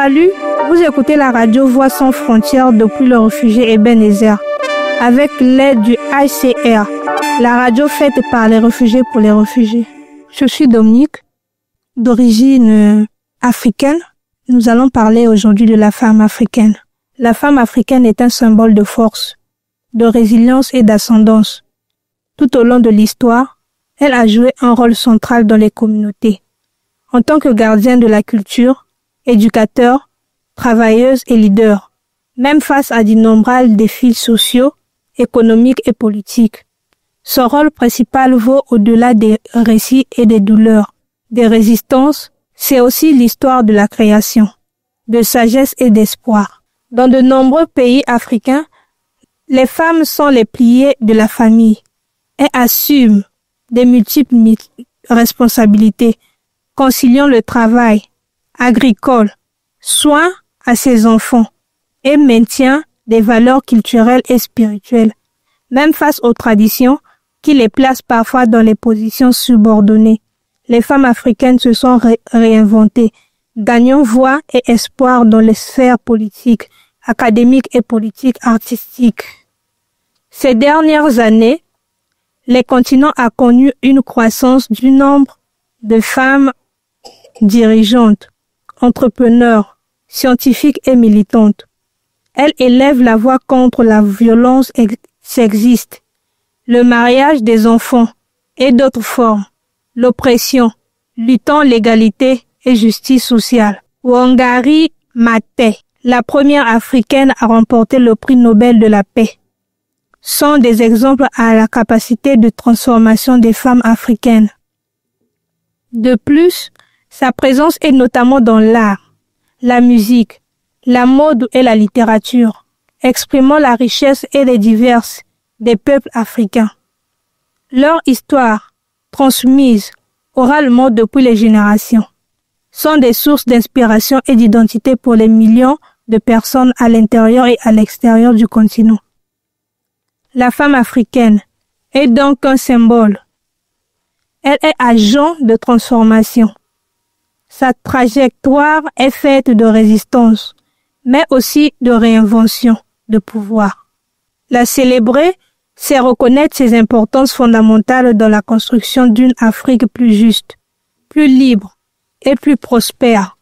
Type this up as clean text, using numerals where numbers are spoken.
Salut, vous écoutez la radio Voix sans frontières depuis le réfugié Ebenezer, avec l'aide du ICR, la radio faite par les réfugiés pour les réfugiés. Je suis Dominique, d'origine africaine. Nous allons parler aujourd'hui de la femme africaine. La femme africaine est un symbole de force, de résilience et d'ascendance. Tout au long de l'histoire, elle a joué un rôle central dans les communautés. En tant que gardienne de la culture, éducateur, travailleuse et leader, même face à d'innombrables défis sociaux, économiques et politiques. Son rôle principal vaut au-delà des récits et des douleurs, des résistances. C'est aussi l'histoire de la création, de sagesse et d'espoir. Dans de nombreux pays africains, les femmes sont les piliers de la famille. Elles assument des multiples responsabilités, conciliant le travail agricole, soin à ses enfants et maintien des valeurs culturelles et spirituelles, même face aux traditions qui les placent parfois dans les positions subordonnées. Les femmes africaines se sont réinventées, gagnant voix et espoir dans les sphères politiques, académiques et politiques artistiques. Ces dernières années, le continent a connu une croissance du nombre de femmes dirigeantes, entrepreneurs, scientifiques et militantes. Elles élèvent la voix contre la violence sexiste, le mariage des enfants et d'autres formes, l'oppression, luttant l'égalité et justice sociale. Wangari Maathai, la première africaine à remporter le prix Nobel de la paix, sont des exemples à la capacité de transformation des femmes africaines. De plus, sa présence est notamment dans l'art, la musique, la mode et la littérature, exprimant la richesse et les diverses des peuples africains. Leur histoire, transmise oralement depuis les générations, sont des sources d'inspiration et d'identité pour les millions de personnes à l'intérieur et à l'extérieur du continent. La femme africaine est donc un symbole. Elle est agent de transformation. Sa trajectoire est faite de résistance, mais aussi de réinvention de pouvoir. La célébrer, c'est reconnaître ses importances fondamentales dans la construction d'une Afrique plus juste, plus libre et plus prospère.